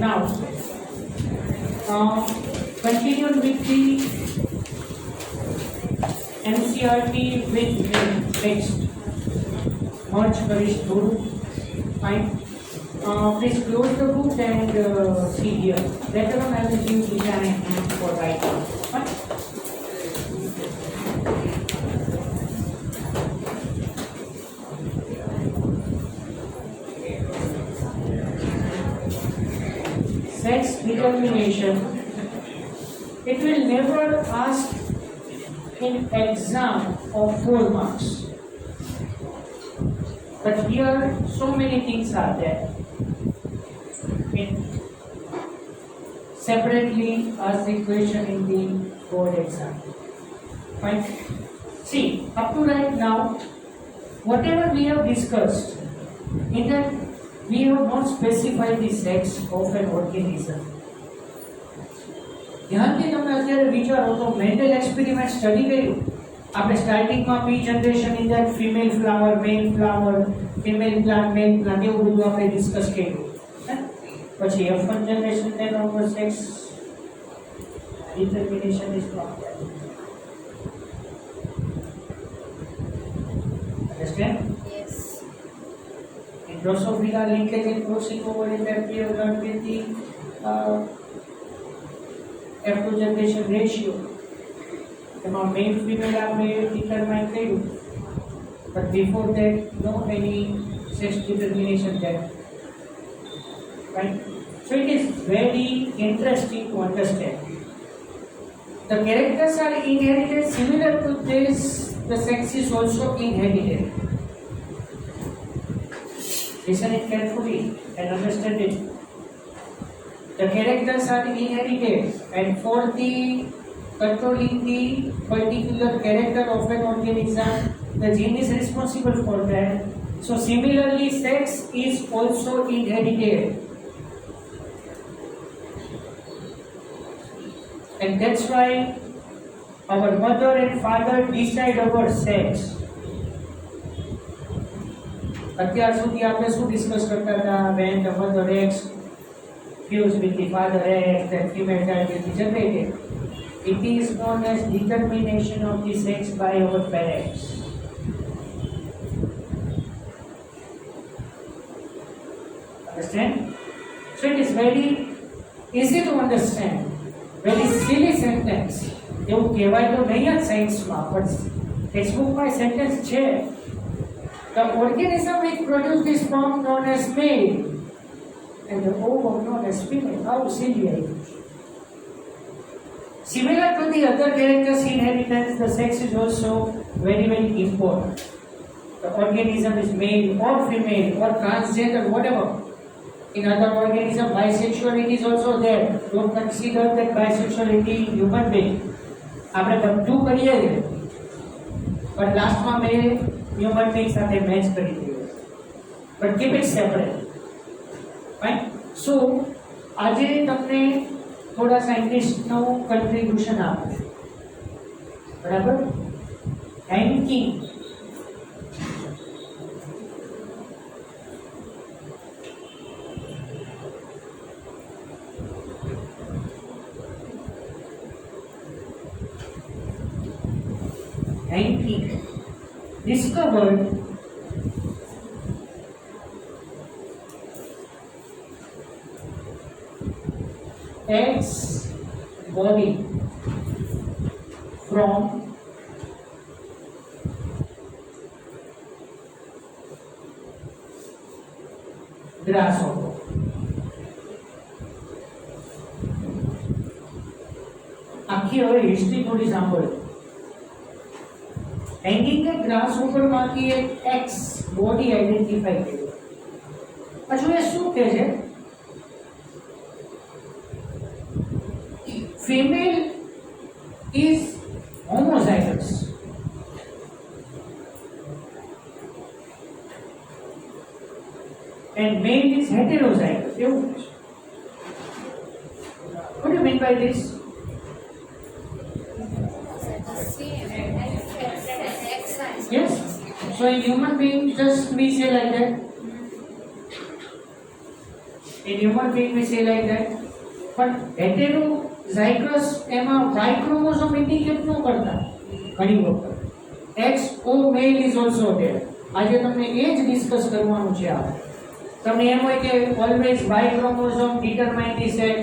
Now, continued with the NCRT with text. Merge કરીશ થોડું. Fine. Please close the book and see here. Later on, I will give the hand for writing. Fine. Sex determination. It will never ask in exam of 4 marks. But here, so many things are there. Separately ask the question in the board exam. Fine. See, up to right now, whatever we have discussed, in that we have not specified the sex of an organism. ધ્યાનથી તમે અત્યારે વિચારો તો Mendel experiment study કર્યું. આપણે સ્ટાર્ટિંગમાં P generation in that female flower, male flower, female plant, male plant એવું બધું આપણે ડિસ્કસ કર્યું. પછી F1 generation then over sex determination is not there. Understand? Yes. In Drosophila linkage and crossing over in that we have learned with the F2 generation ratio. Now male female are determined કર્યું. But before that, no any sex determination there. Right? So it is very interesting to understand. The characters are inherited. Similar to this, the sex is also inherited. Listen it carefully and understand it. The characters are inherited, and for the controlling the particular character of an organism, the gene is responsible for that. So similarly, sex is also inherited. And that's why our mother and father decide our sex. અત્યાર સુધી આપણે શું discuss કરતા હતા? when the mother X fused with the father X, that female child will be generated. It is known as determination of the sex by our parents. Understand? So it is very easy to understand. Very silly sentence. એવું કહેવાય તો નહીં જ સાયન્સમાં, પણ ટેક્સ્ટબુકમાં sentence છે. The organism which produces the sperm known as male and the ovum known as female. How silly I am. Similar to the other characters inheritance, the sex is also very, very important. The organism is male or female or transgender, whatever. In other organism, bisexuality is also there. Don't consider that bisexuality in human being. આપણે બધું કરીએ છીએ, but લાસ્ટમાં મેં human being સાથે match કરી દીધું. But keep it separate. Right? So, આજે તમને થોડા સાયન્ટિસ્ટનું કન્ટ્રીબ્યુશન આપું. બરાબર? Hanky discovered eggs body from grasshopper. આખી હવે હિસ્ટ્રી થોડી સાંભળો. હેંગિંગ ગ્રાસહોપર માંથી એક એક્સ બોડી આઈડેન્ટિફાઈ કર્યું. પછી એ શું કહે છે? Female is homozygous and male is heterozygous. એવું કહે છે. by this? Yes. So in human being, just we say like that. In human being, we say like that. But heterozygous એમાં Y chromosome indicate ન કરતા ઘણી વખત. XO male is also there. આજે તમને એ જ ડિસ્કસ કરવાનું છે આ. તમને એમ હોય કે always Y chromosome determine the sex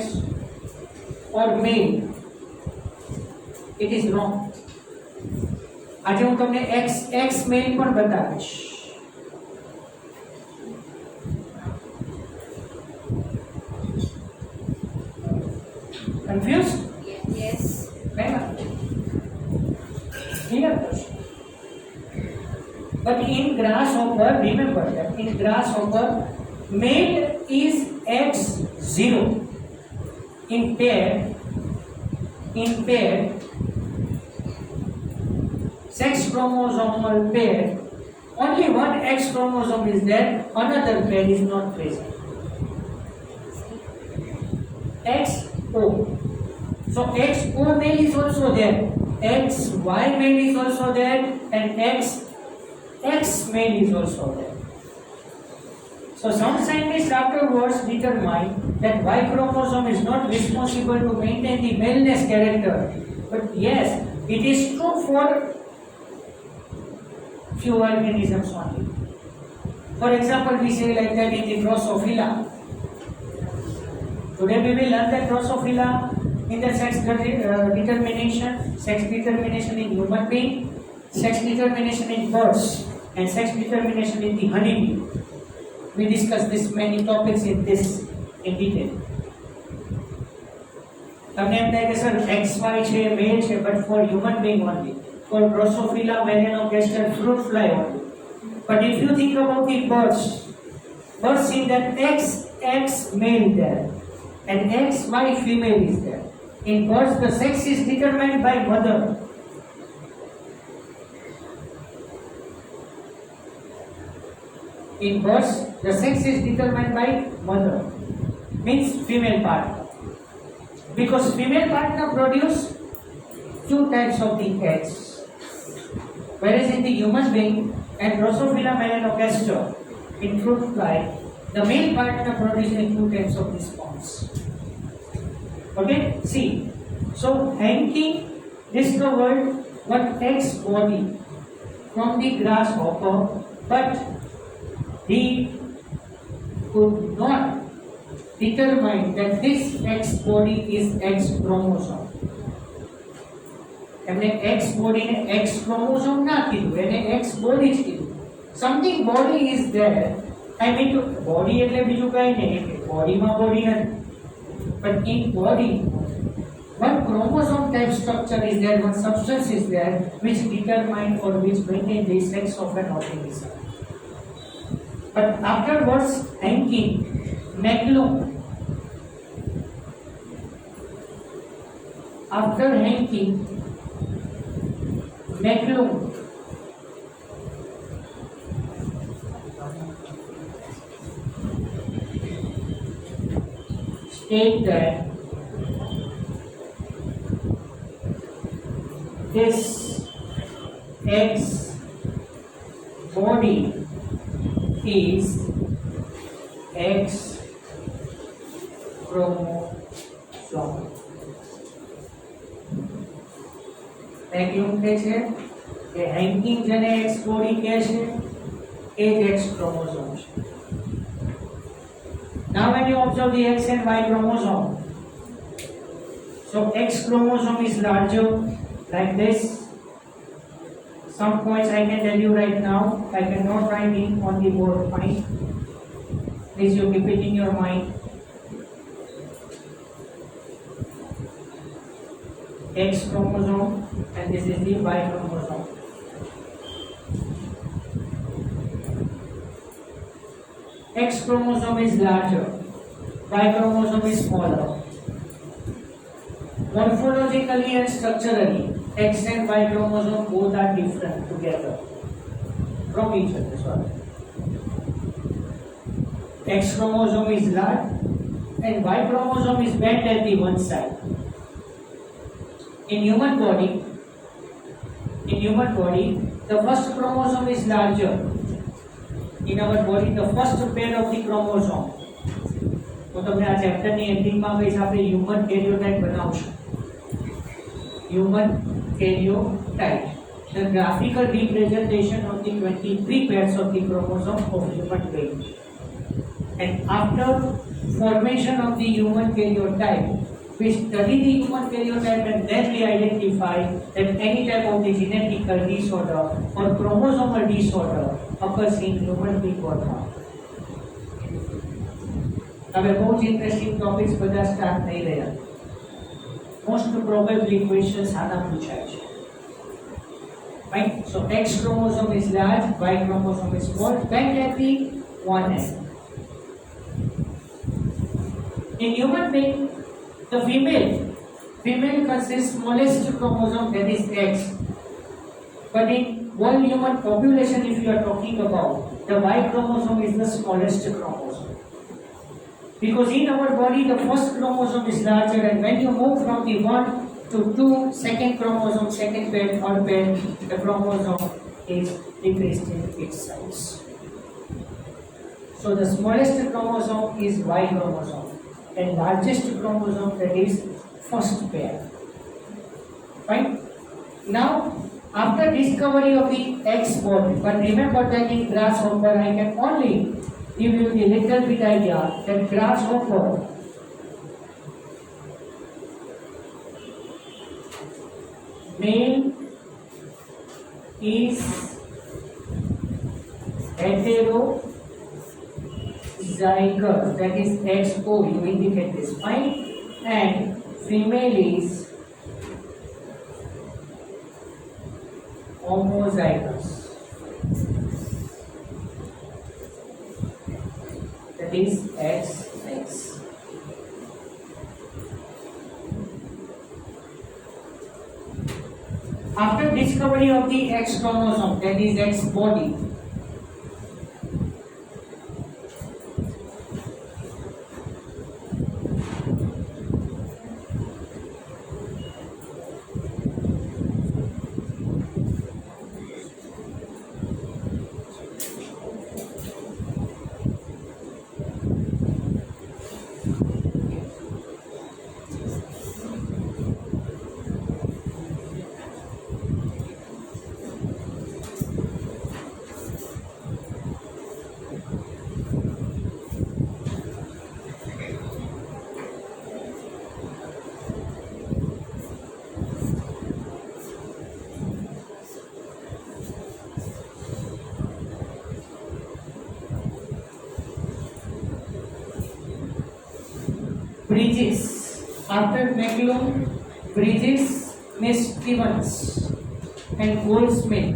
or male. It is wrong. આજે હું તમને X male પણ બતાવીશ. Confused? Yes. Clear? But in grasshopper, remember that in grasshopper, male is X0. In pair, sex chromosomal pair, only one X chromosome is there, another pair is not present. XO. So XO male is also there, XY male is also there, and XX male is also there. So some scientists afterwards determined that Y chromosome is not responsible to maintain the maleness character. But yes, it is true for few organisms only. For example, we say like that in the Drosophila. Today we will learn that Drosophila in the sex determination in human being, sex determination in birds, and sex determination in the honeybee. We discussed this many topics in detail. તમને એમ થાય કે sir XY છે મેલ છે but for human being only, for Drosophila melanogaster fruit fly only. But if you think about the birds see that XX male there and XY female is there. In birds, the sex is determined by mother. In birds, the sex is determined by mother. Means female partner. Because female partner produce two types of the eggs. Whereas in the human being and Drosophila melanogaster, in fruit fly, the male partner produces two types of the sperms. Okay, see. So Henke discovered one X body from the grasshopper, but he could not determine that this X body is X chromosome. એમને X body ને X chromosome ના કીધું, એને X body જ કીધું. Something body is there. I mean to body એટલે બીજું કઈ નહીં, બોડીમાં બોડી નથી. But in body, one chromosome type structure is there, one substance is there which determine or which maintain the sex of an organism. But afterwards, Henke, Maglung, after Henke, Maglung state that this X body is X chromosome. Maglung કહે છે કે હેન્કિંગ જેને X body કહે છે એ જ X chromosome છે. Now when you observe the X and Y chromosome, so X chromosome is larger like this. Some points I can tell you right now, I cannot write in on the board, fine. Please you keep it in your mind. X chromosome and this is the Y chromosome. X chromosome is larger, Y chromosome is smaller. Morphologically and structurally, X and Y chromosome both are different together from each other. Sorry. X chromosome is large and Y chromosome is bent at the one side. In human body, the first chromosome is larger. In our body, the first pair of the chromosome. તો તમને આ ચેપ્ટરની એન્ડિંગમાં કહીશ આપણે human કેરિયોટાઇપ બનાવશું. Human karyotype, the graphical representation of the 23 pairs of the chromosome of human being. And after formation of the human karyotype, we study the human karyotype and then we identify that any type of the genetical disorder or chromosomal disorder occurs in human being or not. હવે બહુ જ interesting topics બધા start થઈ રહ્યા. Most probably questions આના પૂછાય છે. Right? So X chromosome is large, Y chromosome is small. Bend at the one end. In human being, the female consists smallest chromosome, that is X. But in whole human population, if you are talking about, the Y chromosome is the smallest chromosome. Because in our body, the first chromosome is larger, and when you move from the 1 to 2, second chromosome, second pair, third pair, the chromosome is decreased in its size. So the smallest chromosome is Y chromosome, and largest chromosome, that is first pair. Right? Now, after discovery of the X body, but remember that in grasshopper, I can only give you the little bit idea that grasshopper male is heterozygous, that is XO, you indicate this, fine, and female is homozygous, that is XX. After discovery of the X chromosome, that is X body, Bridges, after McClung, Bridges, Miss Stevens, and Goldsmith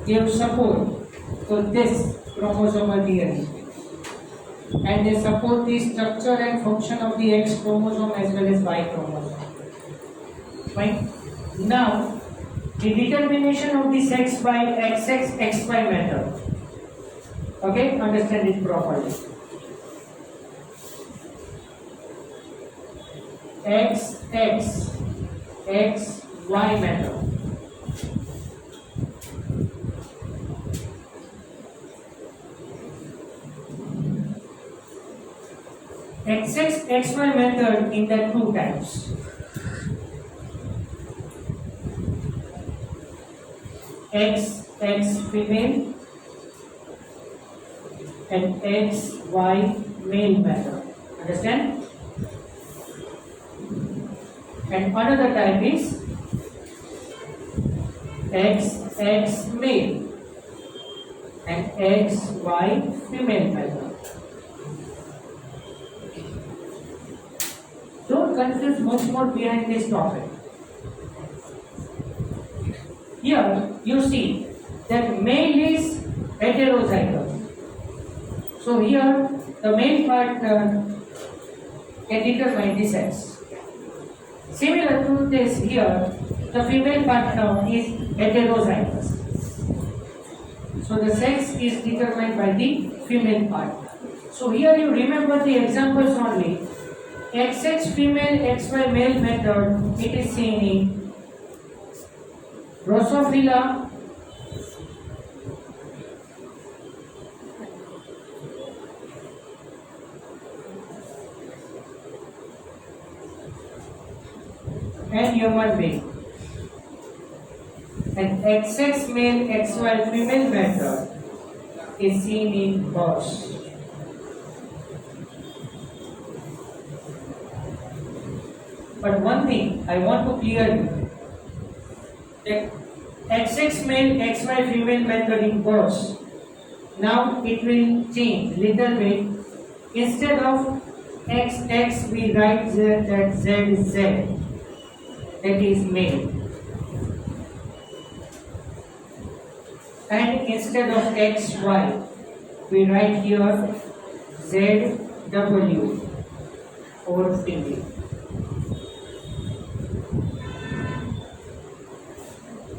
gave support to this chromosomal theory, and they support the structure and function of the X chromosome as well as Y chromosome. Right? Now, the determination of the sex by XX XY method. Okay, understand it properly. XY method. XY method in the two types. XX female and XY male method. Understand? And another type is XX male and XY female method. Don't confuse much more behind this topic. Here you see that male is heterozygous. So here the male partner can determine the sex. Similar to this here, the female partner is heterozygous. So the sex is determined by the female partner. So here you remember the examples only. XX female, XY male method, it is seen in Drosophila and human being. An XX male XY female method is seen in birds. But one thing I want to clear you, that XX male XY female method in birds, now it will change little bit. Instead of XX we write that Z is Z, that is male. And instead of XY we write here ZW or female.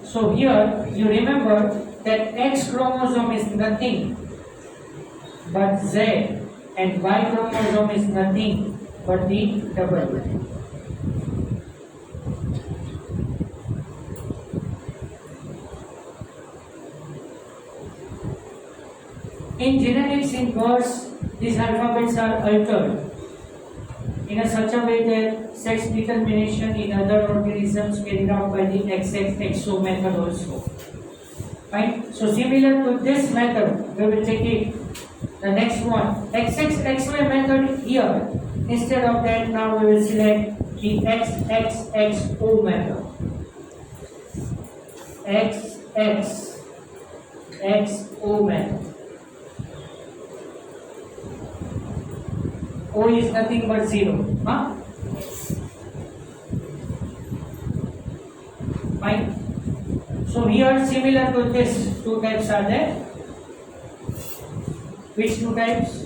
So here you remember that X chromosome is nothing but Z and Y chromosome is nothing but the W. In genetics in birds, these alphabets are altered in a such a way that sex determination in other organisms carried out by the XXXO method also. Right? So similar to this method, we will take it. The next one, XXXY method here. Instead of that, now we will select the XXXO method. XXXO method. O is nothing but 0. Huh? Fine. So here similar to this, two types are there. Which two types?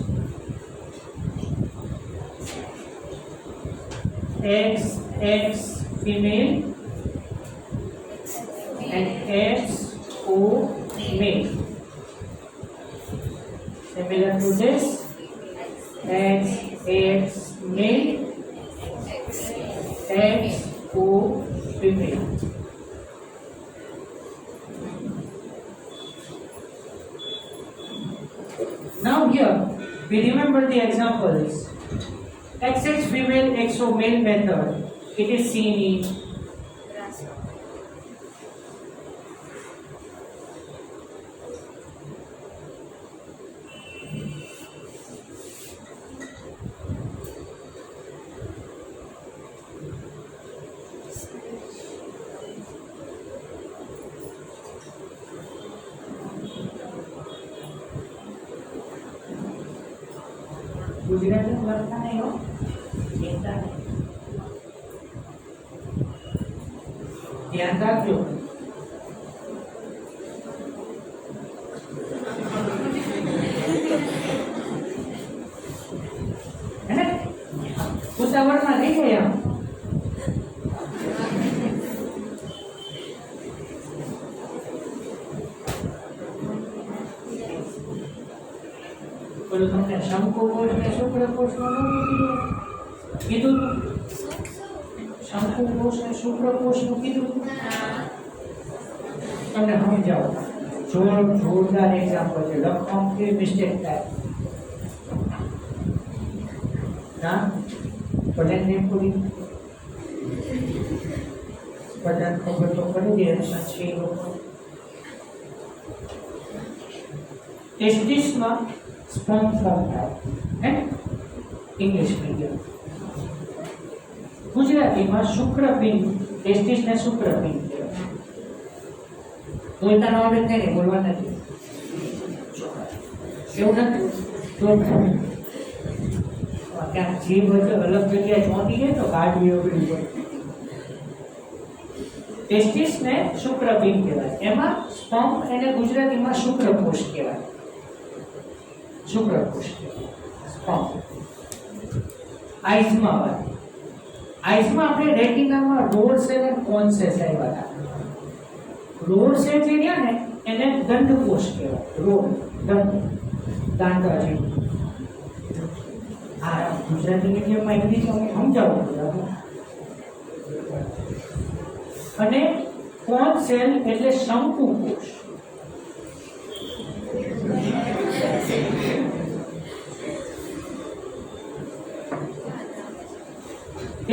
XX female and XO male. Similar to this, XX male, XO female. Now here we remember the examples. XX female, XO male method. It is seen in Gujarati લખતા નહીં હો, ચિંતા નહીં, ધ્યાન રાખજો. હે ને ઉતાવળમાં નહીં ગયા. પેલું તમને શંકુકોષ ને શુક્રકોષમાં કીધું શંકુકોષ ને શુક્રકોષનું કીધું તમને સમજાવો. જોરદાર એક્ઝામ્પલ છે. લખવામાં કેવી મિસ્ટેક થાય ના બધાને પૂરી બધાને ખબર તો પડી દે સાચી લોકો. ટેસ્ટિસમાં સ્પર્મ ફોર્મ થાય હે ઇંગ્લિશ મીડિયમ. ગુજરાતીમાં શુક્રપિંડ, ટેસ્ટિસને શુક્રપિંડ કહેવાય. બોલતા ન આવડે થાય ને, બોલવા નથી એવું નથી તો ક્યાંક જીભ અલગ જગ્યાએ ચોંટી જાય તો કાઢવી અઘરી પડે. ટેસ્ટિસને શુક્રપિંડ કહેવાય. એમાં સ્પર્મ એને ગુજરાતીમાં શુક્રકોષ કહેવાય. શુક્રકોષ સ્પર્મ. આઈસમાં વાત, આઈસમાં આપણે રેટિનામાં રોડ સેલ અને કોન સેલ આવ્યા હતા. રોડ સેલ જે રહ્યા ને એને દંડકોષ કહેવાય. રોડ દંડ દાંડા જેવું. આ ગુજરાતી મીડિયમમાં ઇંગ્લિશ સમજાવવું. અને કોન સેલ એટલે શંકુ કોષ.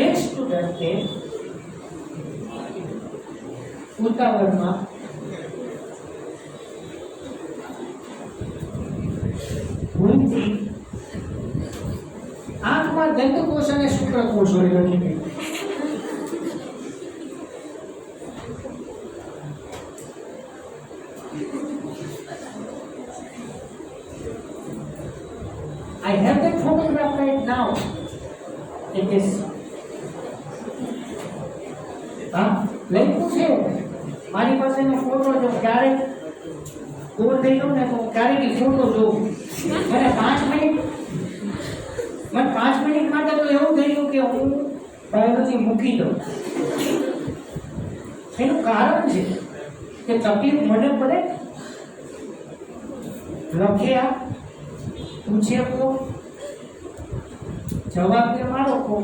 એક સ્ટુડન્ટે ઉતાવળમાં ભૂલથી આંખમાં દંતકોષ અને શુક્રકોષ હોય લખી. I have that photograph right now. It is લખ્યું છે મારી પાસેનો ફોટો જો ક્યારેક દૂર થઈ જાઉં ને તો ક્યારેક ફોટો જોઉં મને 5 મિનિટ માટે તો એવું થઈ ગયું કે હું બાયોલોજી મૂકી દઉં. એનું કારણ છે કે તકલીફ મને પડે લખ્યા પૂછે કો જવાબ કે મારો કો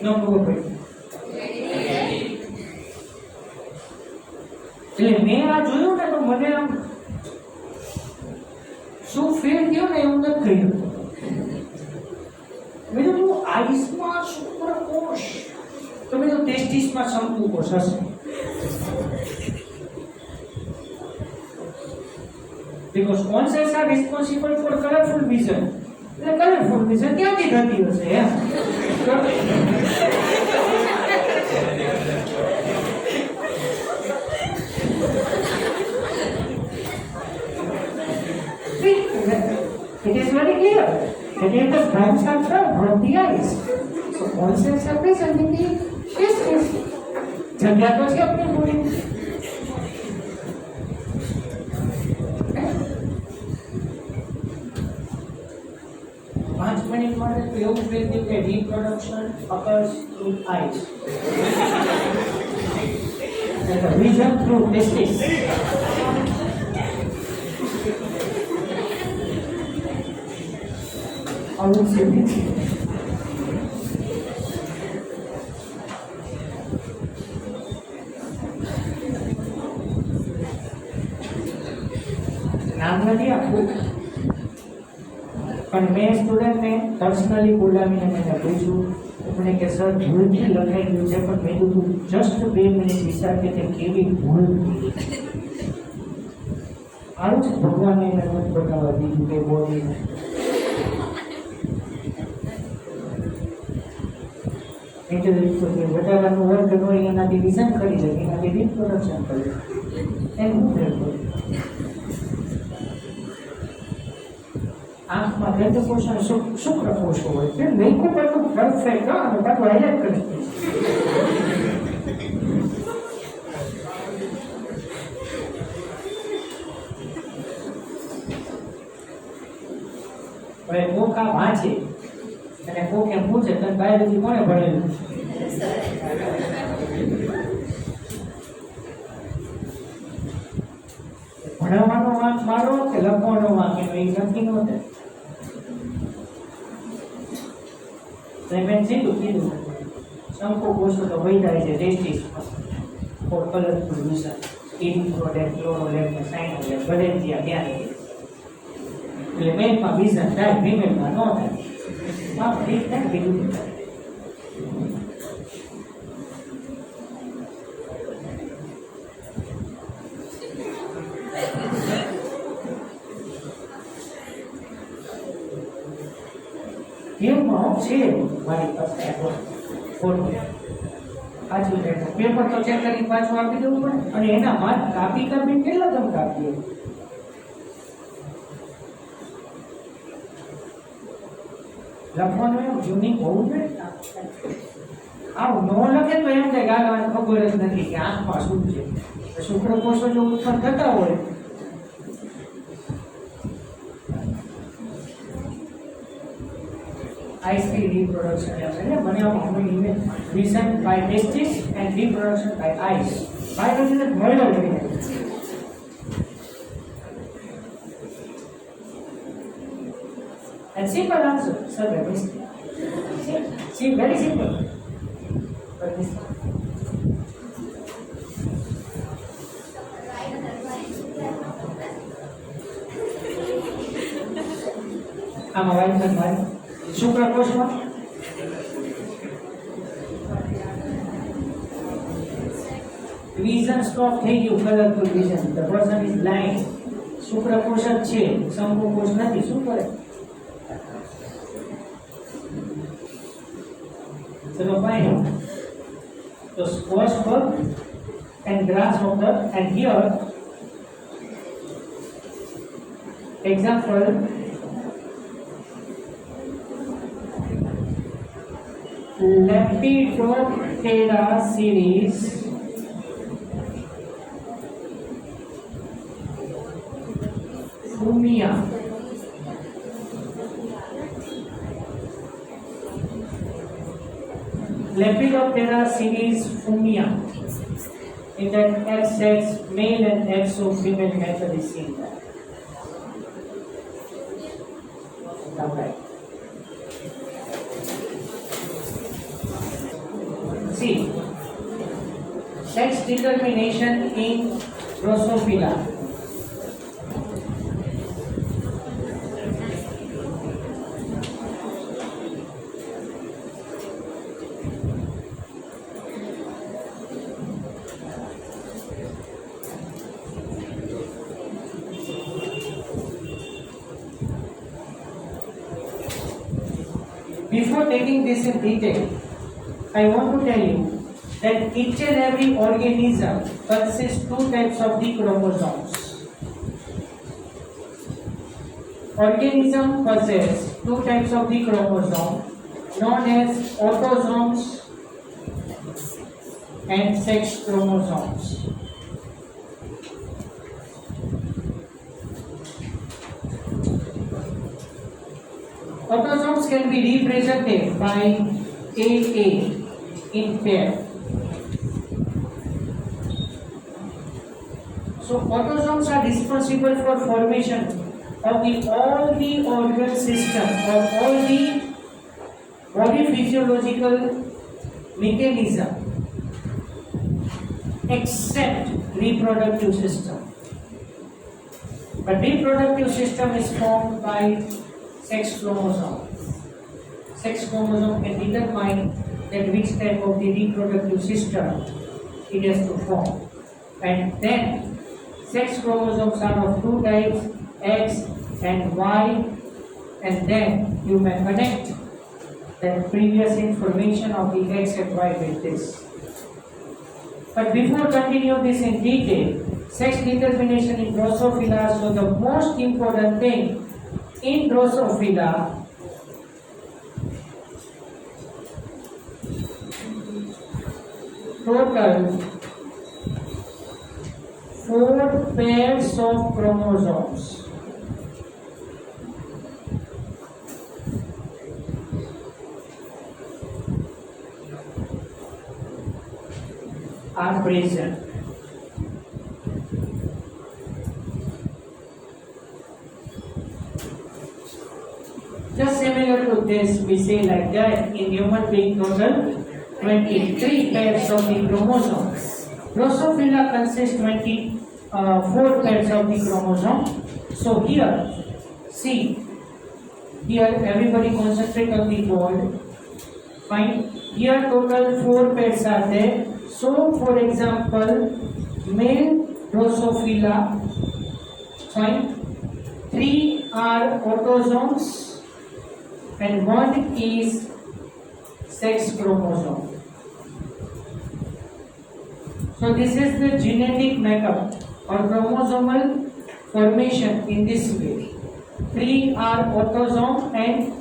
નંબર પડી. એટલે મેં આ જોયું ને તો મને આમ શું ફીલ થયો ને એવું નથી થયું. મેં તો આઈસમાં શુક્રકોષ તો મેં તો ટેસ્ટિસમાં શંકુકોષ હશે. Because concepts are responsible for colorful vision. એટલે કલરફુલ વિઝન ક્યાંથી થતી હશે એમ. It is very clear that if the stripes are from the eyes, so concepts are present in the testes. જગ્યા તો છે આપણી પૂરી. 5 મિનિટ માટે તો એવું કહી દઉં કે reproduction occurs through eyes. And the vision through testes. આવું છે. નામ નથી આપવું પણ મેં સ્ટુડન્ટને પર્સનલી બોલાવીને મેં પૂછ્યું મને કે સર ભૂલથી લખાઈ ગયું છે પણ મેં કીધું જસ્ટ 2 મિનિટ વિચાર કે તે કેવી ભૂલ આવું છે. ભગવાને એને નથી બતાવવા દીધું કે બોડીને વધારાનું વર્ક હોય એનાથી વિઝન કરી શકે એનાથી રિપ્રોડક્શન કરે એનું હું ફેર કરું. આંખમાં દંતકોષ અને શુક્રકોષ હોય છે. મેકઅપ એટલું પરફેક્ટ અને પાછું હાઈલાઇટ કરી હવે કોક આ વાંચે અને કોક એમ પૂછે તને બાયોલોજી કોને ભણેલું. ભણવાનો વાંક મારો કે લખવાનો વાંક એનો એ નક્કી ન થાય. મેં સીધું કીધું શંકુકોષો તો વૈધાય છે ટેસ્ટિસમાં ફોર કલરફુલ વિઝન ઇન્ફ્રોડેટ ક્લોરોલેટ ને સાઇનોલેટ બલેન્સિયા ત્યાં એટલે મેલમાં વિઝન થાય ફિમેલમાં ન થાય. હા ઠીક થાય કીધું. કેવું છે મારી પાસે ફોટો પાછું પેપર તો ચેક કરી પાછું આપી દેવું પડે અને એના માર્ક કાપી કાપીને કેટલા તમે કાપીએ. લખવાનું એમ યુનિક હોવું જોઈએ. આવું ન લખે તો એમ થાય ગાળવાની ખબર જ નથી કે આંખમાં શું છે. શુક્રકોષો જો ઉત્પન્ન થતા હોય I-free reproduction એટલે બનાવવામાં આવે vision by testes and reproduction by eyes. Biology ને મળ્યો છે. And simple answer, sir, very simple. See, very simple. But this આમાં વાઇટ અને વાઇટ શુક્રકોષમાં વિઝન સ્ટોપ થઈ ગયું, colourful vision, the person is blind. શુક્રકોષ જ છે, શંકુકોષ નથી. શું કરે? ચલો ફાઇન. તો Schwarzbach and grasshopper, and here example Lepidoptera series Fumia. Lepidoptera series Fumia. In that XX male and XO female method is seen there. Okay. See, sex determination in Drosophila. Before taking this in detail, I want to tell you that each and every organism consists two types of the chromosomes. Organism possess two types of the chromosome known as autosomes and sex chromosomes. Autosomes can be represented by AA in pair. So autosomes are responsible for formation of all the organ system or all the body physiological mechanism except reproductive system. But reproductive system is formed by sex chromosome. Sex chromosome can determine that which type of the reproductive system it has to form. And then sex chromosomes are of two types, X and Y, and then you may connect the previous information of the X and Y with this. But before continue this in detail, sex determination in Drosophila, so the most important thing in Drosophila total 4 pairs of chromosomes are present. Just similar to this, we say like that in human being total 23 pairs of the chromosomes. Drosophila consists 24 pairs of the chromosome. So here, see, here everybody concentrate on the board. Fine. Here total 4 pairs are there. So for example, male Drosophila, fine, 3 are autosomes and 1 is sex chromosome. So this is the genetic makeup or chromosomal formation in this way. 3 are autosome and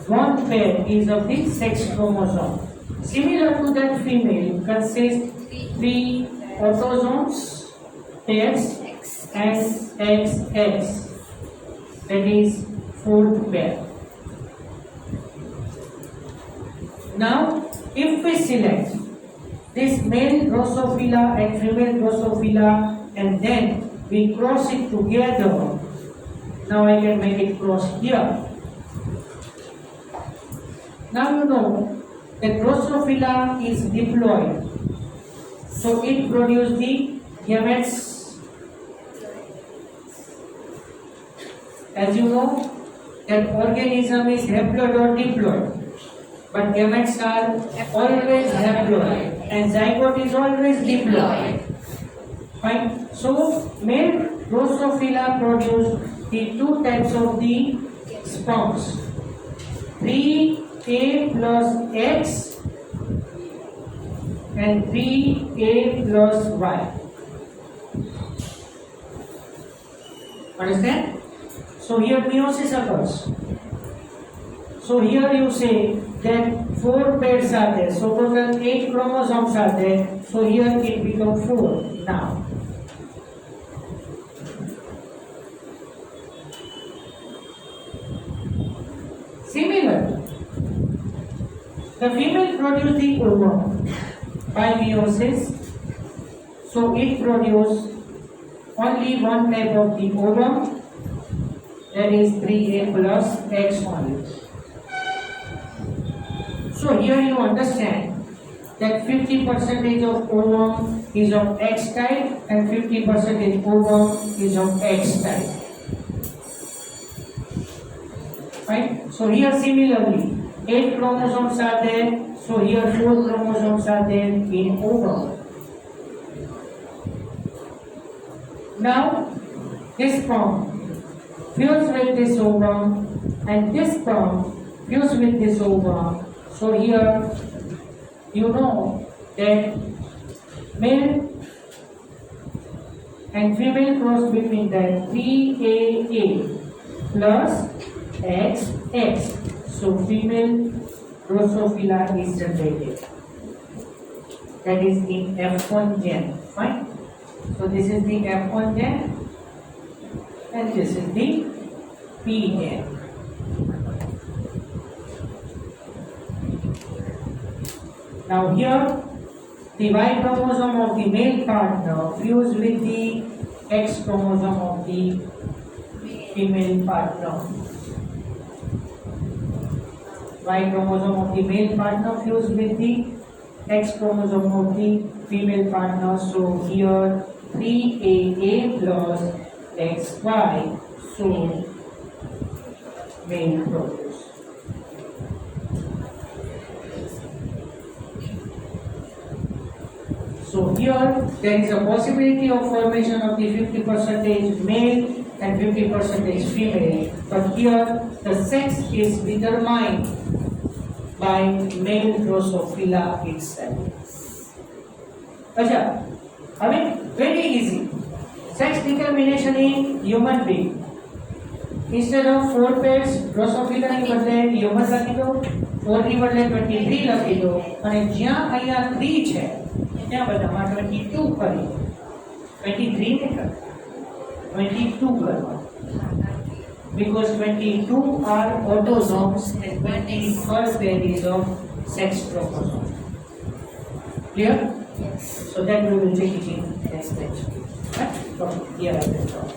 1 pair is of the sex chromosome. Similar to that, female consists 3 autosomes pairs and XX, that is 4th pair. Now, if we select this male Drosophila and female Drosophila and then we cross it together, now I can make it cross here. Now you know that Drosophila is diploid, so it produces the gametes. As you know, that organism is haploid or diploid. But gametes are always haploid and zygote is always diploid. Fine. So male Drosophila produce the two types of the sperms. 3A plus X and 3A plus Y. Understand? So here meiosis occurs. So here you say that 4 pairs are there. So total 8 chromosomes are there. So here it becomes 4 now. Similarly, the female produces the ovum by meiosis. So it produces only one type of the ovum, that is 3A plus X only. So here you understand that 50% of ovum is of X type and 50% ovum is of X type. Right? So here similarly, 8 chromosomes are there. So here 4 chromosomes are there in ovum. Now this sperm fuse with this ovum and this sperm fuse with this ovum. So here you know that male and female cross between that 3AA plus XX. So female Drosophila is generated. That is in F1 gen. Fine. So this is the F1 gen and this is the P gen. Now here the Y chromosome of the male partner fuse with the X chromosome of the female partner. Y chromosome of the male partner fuse with the X chromosome of the female partner. So here 3AA plus XY. So male produce. So here there is a possibility of formation of the 50% male and 50% female, but here the sex is determined by male Drosophila itself. Acha, I mean very easy. Sex determination in human being. Instead of 4 pairs Drosophila ની બદલે human લખી દો, 4 ની બદલે 23 લખી દો અને જ્યાં અહીંયા 3 છે ત્યાં બધામાં 22 કરી 23 ને કર 22 કરવા because 22 are autosomes and 21st pair is of sex chromosome. Clear? Yes. So that we will take it in next lecture. Right? From here I will stop.